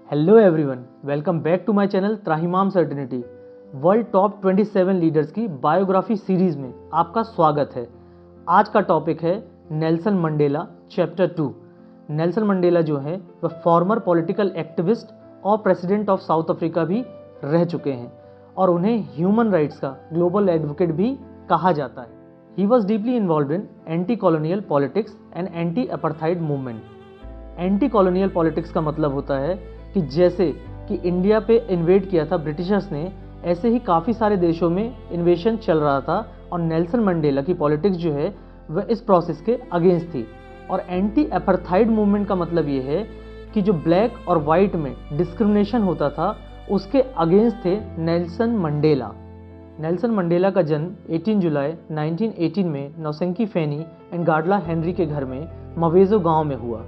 Hello everyone, welcome back to my channel Trahimam certainty. World top 27 leaders की biography series में आपका स्वागत है। आज का टॉपिक है नेल्सन मंडेला चैप्टर 2। नेल्सन मंडेला जो है वह फॉर्मर पॉलिटिकल एक्टिविस्ट और प्रेसिडेंट ऑफ साउथ अफ्रीका भी रह चुके हैं और उन्हें ह्यूमन राइट्स का ग्लोबल एडवोकेट भी कहा जाता है। He was deeply involved in anti colonial politics and anti apartheid movement. Anti colonial politics का मतलब होता है कि जैसे कि इंडिया पे इन्वेड किया था ब्रिटिशर्स ने, ऐसे ही काफ़ी सारे देशों में इन्वेशन चल रहा था और नेल्सन मंडेला की पॉलिटिक्स जो है वह इस प्रोसेस के अगेंस्ट थी। और एंटी अपार्थाइड मूवमेंट का मतलब ये है कि जो ब्लैक और वाइट में डिस्क्रिमिनेशन होता था उसके अगेंस्ट थे नेल्सन मंडेला। नेल्सन मंडेला का जन्म 18 जुलाई 1918 में नौसेंकी फेनी एंड गाडला हेनरी के घर में मवेजो गांव में हुआ।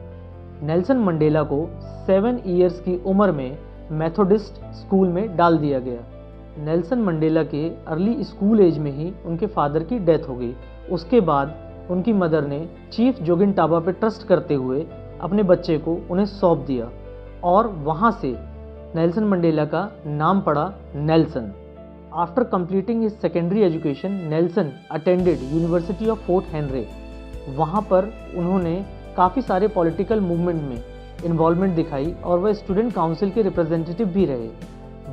नेल्सन मंडेला को 7 इयर्स की उम्र में मेथोडिस्ट स्कूल में डाल दिया गया। नेल्सन मंडेला के अर्ली स्कूल एज में ही उनके फादर की डेथ हो गई। उसके बाद उनकी मदर ने चीफ जोगिन टाबा पे ट्रस्ट करते हुए अपने बच्चे को उन्हें सौंप दिया और वहाँ से नेल्सन मंडेला का नाम पड़ा Nelson. After completing his secondary education, Nelson attended university of fort Henry. वहाँ पर उन्होंने काफ़ी सारे पॉलिटिकल मूवमेंट में इन्वॉल्वमेंट दिखाई और वह स्टूडेंट काउंसिल के रिप्रेजेंटेटिव भी रहे।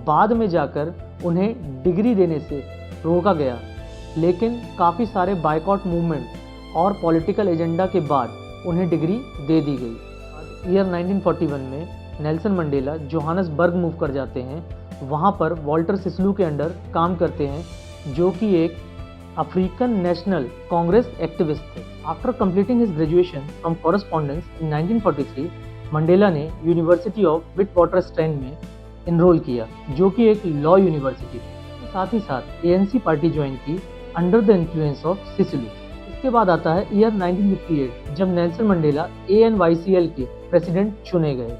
बाद में जाकर उन्हें डिग्री देने से रोका गया, लेकिन काफ़ी सारे बायकॉट मूवमेंट और पॉलिटिकल एजेंडा के बाद उन्हें डिग्री दे दी गई। ईयर 1941 में नेल्सन मंडेला जोहानसबर्ग मूव कर जाते हैं। वहाँ पर वॉल्टर सिस्लू के अंडर काम करते हैं, जो कि एक अफ्रीकन नेशनल कांग्रेस एक्टिविस्ट थे। After completing his graduation from correspondence in 1943, Mandela ने यूनिवर्सिटी ऑफ विटवाटरस्टैंड में इनरोल किया, जो कि एक लॉ यूनिवर्सिटी थी। साथ ही साथ ANC पार्टी ज्वाइन की अंडर द इन्फ्लुएंस ऑफ सिस्लू। इसके बाद आता है ईयर 1958, जब नेल्सन मंडेला ANYCL के प्रेसिडेंट चुने गए।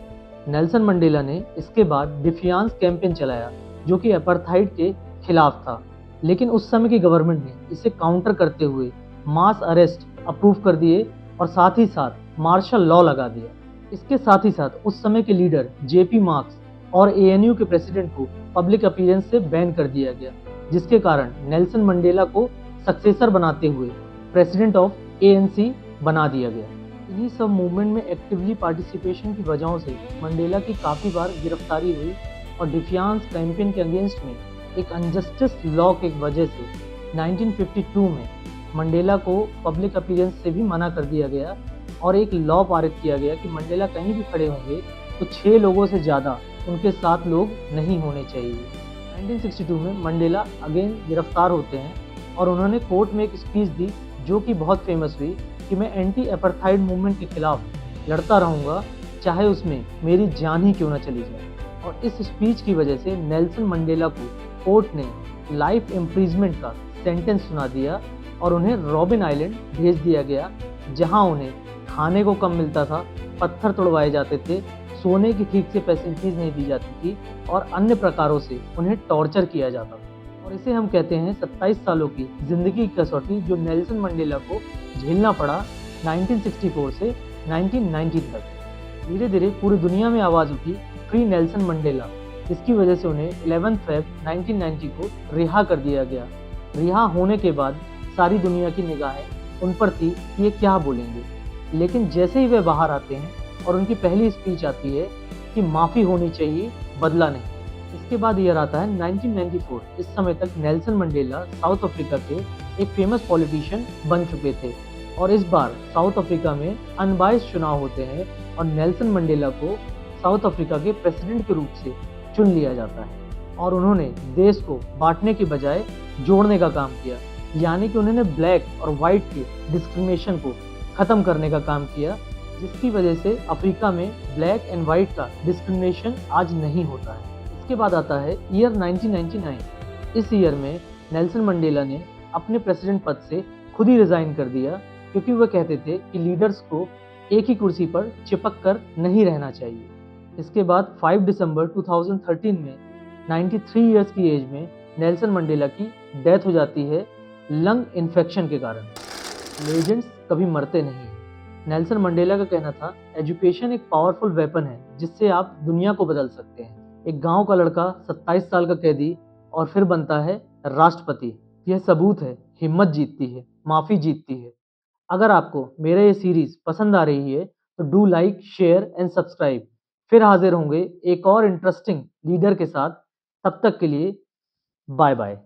नेल्सन मंडेला ने इसके बाद डिफियांस कैंपेन चलाया, जो कि अपार्थाइड के खिलाफ था, लेकिन उस समय की गवर्नमेंट ने इसे काउंटर करते हुए मास अरेस्ट अप्रूव कर दिए और साथ ही साथ मार्शल लॉ लगा दिया। इसके साथ ही साथ उस समय के लीडर JP मार्क्स और ANU के प्रेसिडेंट को पब्लिक अपीयरेंस से बैन कर दिया गया, जिसके कारण नेल्सन मंडेला को सक्सेसर बनाते हुए प्रेसिडेंट ऑफ ANC बना दिया गया। इन्हीं सब मूवमेंट में एक्टिवली पार्टिसिपेशन की वजहों से मंडेला की काफ़ी बार गिरफ्तारी हुई और डिफियांस कैंपेन के अगेंस्ट में एक अनजस्टिस लॉ की वजह से 1952 में मंडेला को पब्लिक अपीयरेंस से भी मना कर दिया गया और एक लॉ पारित किया गया कि मंडेला कहीं भी खड़े होंगे तो 6 लोगों से ज़्यादा उनके साथ लोग नहीं होने चाहिए। 1962 में मंडेला अगेन गिरफ्तार होते हैं और उन्होंने कोर्ट में एक स्पीच दी, जो कि बहुत फेमस हुई कि मैं एंटी अपार्थाइड मूवमेंट के खिलाफ लड़ता रहूँगा, चाहे उसमें मेरी जान ही क्यों न चली जाए। और इस स्पीच की वजह से नेल्सन मंडेला को कोर्ट ने लाइफ इम्प्रिजमेंट का सेंटेंस सुना दिया और उन्हें रॉबिन आइलैंड भेज दिया गया, जहां उन्हें खाने को कम मिलता था, पत्थर तोड़वाए जाते थे, सोने की ठीक से फैसिलिटीज़ नहीं दी जाती थी और अन्य प्रकारों से उन्हें टॉर्चर किया जाता था। और इसे हम कहते हैं 27 सालों की ज़िंदगी की कसौटी, जो नेल्सन मंडेला को झेलना पड़ा 1964 से 1990 तक। धीरे धीरे पूरी दुनिया में आवाज़ उठी फ्री नेल्सन मंडेला, जिसकी वजह से उन्हें 11 फरवरी 1990 को रिहा कर दिया गया। रिहा होने के बाद सारी दुनिया की निगाहें उन पर थी कि ये क्या बोलेंगे, लेकिन जैसे ही वे बाहर आते हैं और उनकी पहली स्पीच आती है कि माफ़ी होनी चाहिए, बदला नहीं। इसके बाद ईयर आता है 1994। इस समय तक नेल्सन मंडेला साउथ अफ्रीका के एक फेमस पॉलिटिशियन बन चुके थे और इस बार साउथ अफ्रीका में अनबायस्ड चुनाव होते हैं और नेल्सन मंडेला को साउथ अफ्रीका के प्रेसिडेंट के रूप से चुन लिया जाता है और उन्होंने देश को बांटने के बजाय जोड़ने का काम किया, यानी कि उन्होंने ब्लैक और वाइट के डिस्क्रिमिनेशन को ख़त्म करने का काम किया, जिसकी वजह से अफ्रीका में ब्लैक एंड वाइट का डिस्क्रिमिनेशन आज नहीं होता है। इसके बाद आता है ईयर 1999। इस ईयर में नेल्सन मंडेला ने अपने प्रेसिडेंट पद से खुद ही रिज़ाइन कर दिया, क्योंकि वह कहते थे कि लीडर्स को एक ही कुर्सी पर चिपक कर नहीं रहना चाहिए। इसके बाद 5 दिसंबर 2013 में 93 ईयर्स की एज में नेल्सन मंडेला की डेथ हो जाती है लंग इन्फेक्शन के कारण। लेजेंड्स कभी मरते नहीं। नेल्सन मंडेला का कहना था, एजुकेशन एक पावरफुल वेपन है जिससे आप दुनिया को बदल सकते हैं। एक गांव का लड़का 27 साल का कैदी और फिर बनता है राष्ट्रपति। यह सबूत है, हिम्मत जीतती है, माफी जीतती है। अगर आपको मेरा ये सीरीज पसंद आ रही है तो do like, share and subscribe. फिर हाजिर होंगे एक और इंटरेस्टिंग लीडर के साथ। तब तक के लिए बाय बाय।